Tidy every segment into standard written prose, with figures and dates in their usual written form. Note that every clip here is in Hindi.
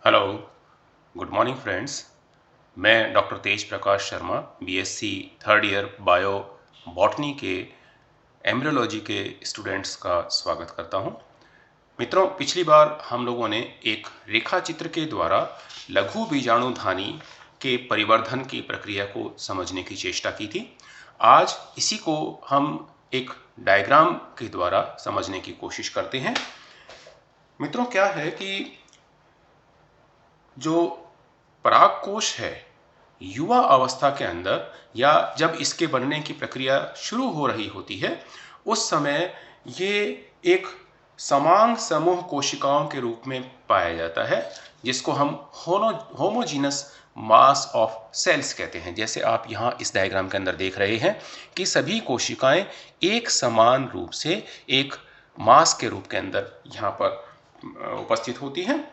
Hello, good morning friends. मैं doctor Tej Prakash Sharma, BSc third year bio botany के एम्ब्रियोलॉजी के स्टूडेंट्स का स्वागत करता हूं। मित्रों, पिछली बार हम लोगों ने एक रेखा चित्र के द्वारा लघु बीजाणुधानी के परिवर्धन की प्रक्रिया को समझने की चेष्टा की थी। आज इसी को हम एक डायग्राम के द्वारा समझने की कोशिश करते हैं। मित्रों, क्या है कि जो परागकोश है, युवा अवस्था के अंदर या जब इसके बनने की प्रक्रिया शुरू हो रही होती है, उस समय ये एक समान समूह कोशिकाओं के रूप में पाया जाता है, जिसको हम होमोजीनस मास ऑफ सेल्स कहते हैं। जैसे आप यहाँ इस डायग्राम के अंदर देख रहे हैं कि सभी कोशिकाएं एक समान रूप से एक मास के रूप के अंदर यहाँ पर उपस्थित होती हैं।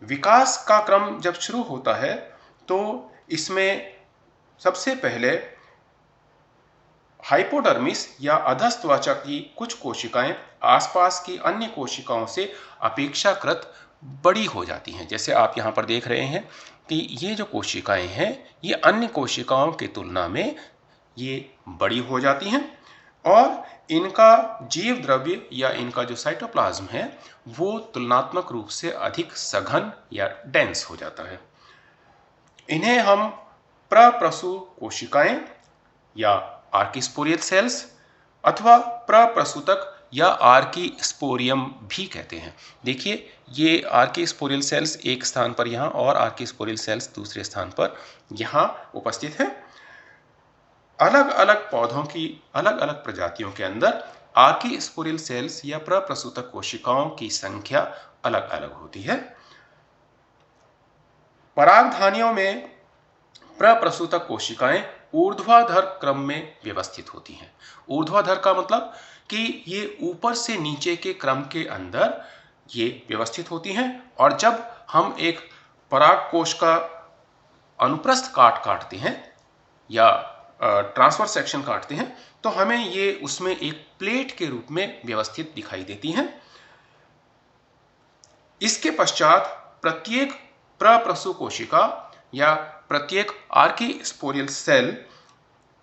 विकास का क्रम जब शुरू होता है तो इसमें सबसे पहले हाइपोडर्मिस या अधस त्वचा की कुछ कोशिकाएं आसपास की अन्य कोशिकाओं से अपेक्षाकृत बड़ी हो जाती हैं। जैसे आप यहाँ पर देख रहे हैं कि ये जो कोशिकाएं हैं, ये अन्य कोशिकाओं की तुलना में ये बड़ी हो जाती हैं और इनका जीव द्रव्य या इनका जो साइटोप्लाज्म है वो तुलनात्मक रूप से अधिक सघन या डेंस हो जाता है। इन्हें हम प्रप्रसू कोशिकाएं या आर्किस्पोरियल सेल्स अथवा प्रप्रसूतक या आर्किस्पोरियम भी कहते हैं। देखिए, ये आर्किस्पोरियल सेल्स एक स्थान पर यहाँ और आर्किस्पोरियल सेल्स दूसरे स्थान पर यहाँ उपस्थित है। अलग अलग पौधों की अलग अलग प्रजातियों के अंदर आर्किस्पोरियल सेल्स या प्रप्रसूतक कोशिकाओं की संख्या अलग अलग होती है। परागधानियों में प्रप्रसूतक कोशिकाएं ऊर्ध्वाधर क्रम में व्यवस्थित होती हैं। ऊर्ध्वाधर का मतलब कि ये ऊपर से नीचे के क्रम के अंदर ये व्यवस्थित होती हैं और जब हम एक परागकोश का अनुप्रस्थ काटते हैं या ट्रांसफर सेक्शन काटते हैं तो हमें ये उसमें एक प्लेट के रूप में व्यवस्थित दिखाई देती हैं। इसके पश्चात प्रत्येक प्रप्रसू कोशिका या प्रत्येक आर्किस्पोरियल सेल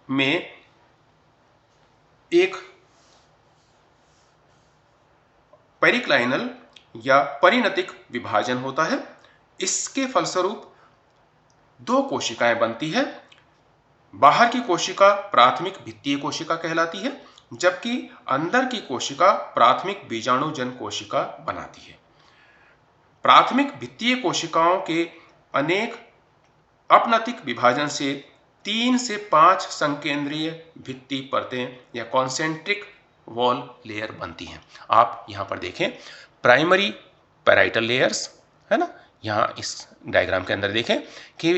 में एक पेरिक्लाइनल या परिणतिक विभाजन होता है। इसके फलस्वरूप दो कोशिकाएं बनती है। बाहर की कोशिका प्राथमिक भित्तीय कोशिका कहलाती है, जबकि अंदर की कोशिका प्राथमिक बीजाणुजन कोशिका बनाती है। प्राथमिक भित्तीय कोशिकाओं के अनेक अपनतिक विभाजन से 3 से 5 संकेंद्रीय भित्ति परतें या कॉन्सेंट्रिक वॉल लेयर बनती हैं। आप यहाँ पर देखें, प्राइमरी पैराइटल लेयर्स है ना। यहाँ इस डायग्राम के अंदर देखें कि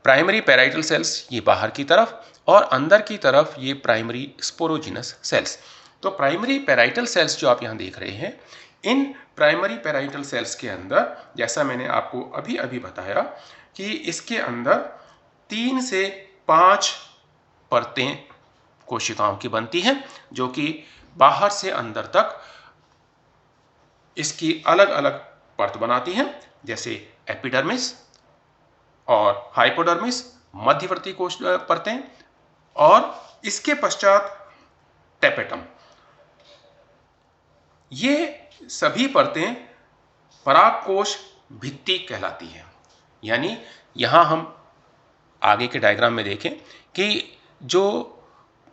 प्राइमरी पैराइटल सेल्स ये बाहर की तरफ और अंदर की तरफ ये प्राइमरी स्पोरोजिनस सेल्स। तो प्राइमरी पैराइटल सेल्स जो आप यहाँ देख रहे हैं, इन प्राइमरी पैराइटल सेल्स के अंदर, जैसा मैंने आपको अभी अभी बताया कि इसके अंदर 3 से 5 परतें कोशिकाओं की बनती हैं, जो कि बाहर से अंदर तक इसकी अलग अलग परत बनाती हैं, जैसे एपिडर्मिस और हाइपोडर्मिस, मध्यवर्ती कोश परतें और इसके पश्चात टेपेटम। ये सभी परतें परागकोश भित्ति कहलाती हैं। यानी यहाँ हम आगे के डायग्राम में देखें कि जो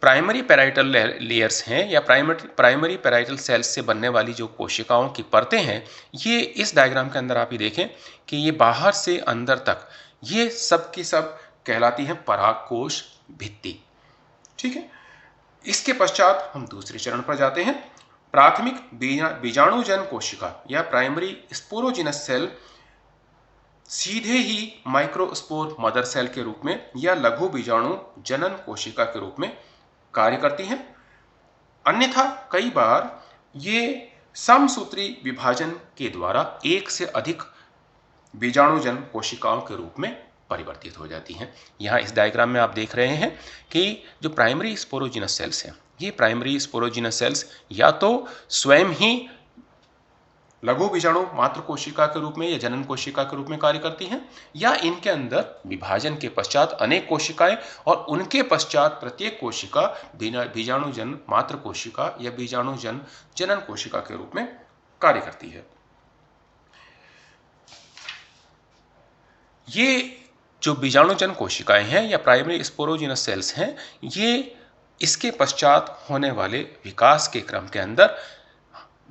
प्राइमरी पैराइटल लेयर्स हैं या प्राइमरी पैराइटल सेल्स से बनने वाली जो कोशिकाओं की परतें हैं, ये इस डायग्राम के अंदर आप ही देखें कि ये बाहर से अंदर तक ये सब की सब कहलाती हैं परागकोश भित्ति। ठीक है। इसके पश्चात हम दूसरे चरण पर जाते हैं। प्राथमिक बीजाणुजन कोशिका या प्राइमरी स्पोरोजिनस सेल सीधे ही माइक्रोस्पोर मदर सेल के रूप में या लघु बीजाणु जनन कोशिका के रूप में कार्य करती हैं। अन्यथा कई बार ये समसूत्री विभाजन के द्वारा एक से अधिक बीजाणुजन कोशिकाओं के रूप में परिवर्तित हो जाती हैं। यहाँ इस डायग्राम में आप देख रहे हैं कि जो प्राइमरी स्पोरोजिनस सेल्स हैं, ये प्राइमरी स्पोरोजिनस सेल्स या तो स्वयं ही लघु बीजाणु मात्र कोशिका के रूप में या जनन कोशिका के रूप में कार्य करती हैं, या इनके अंदर विभाजन के पश्चात अनेक कोशिकाएं और उनके पश्चात प्रत्येक कोशिका बीजाणुजन मात्र कोशिका या बीजाणुजन जनन कोशिका के रूप में कार्य करती है। ये जो बीजाणुजन कोशिकाएं हैं या प्राइमरी स्पोरोजिनस सेल्स हैं, ये इसके पश्चात होने वाले विकास के क्रम के अंदर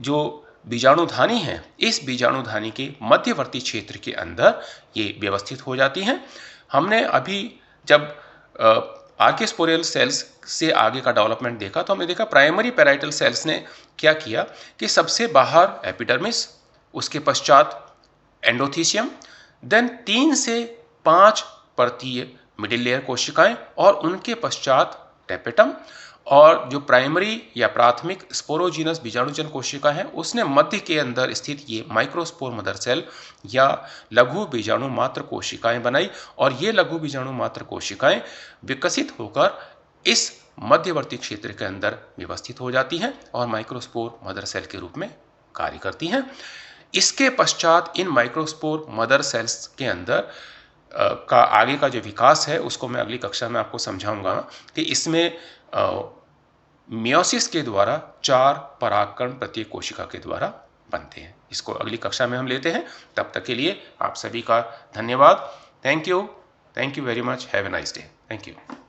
जो बीजाणुधानी है, इस बीजाणुधानी के मध्यवर्ती क्षेत्र के अंदर ये व्यवस्थित हो जाती हैं। हमने अभी जब आर्किस्पोरियल सेल्स से आगे का डेवलपमेंट देखा तो हमने देखा प्राइमरी पैराइटल सेल्स ने क्या किया कि सबसे बाहर एपिडर्मिस, उसके पश्चात एंडोथीसियम, देन 3 से 5 परतीय मिडिल लेयर कोशिकाएं और उनके पश्चात टेपेटम, और जो प्राइमरी या प्राथमिक स्पोरोजिनस बीजाणुजन कोशिका है उसने मध्य के अंदर स्थित ये माइक्रोस्पोर मदर सेल या लघु बीजाणु मात्र कोशिकाएं बनाई, और ये लघु बीजाणु मात्र कोशिकाएं विकसित होकर इस मध्यवर्ती क्षेत्र के अंदर व्यवस्थित हो जाती हैं और माइक्रोस्पोर मदर सेल के रूप में कार्य करती हैं। इसके पश्चात इन माइक्रोस्पोर मदर सेल्स के अंदर का आगे का जो विकास है उसको मैं अगली कक्षा में आपको समझाऊंगा कि इसमें मियोसिस के द्वारा 4 परागकण प्रत्येक कोशिका के द्वारा बनते हैं। इसको अगली कक्षा में हम लेते हैं। तब तक के लिए आप सभी का धन्यवाद। Thank you very much. Have a nice day. Thank you.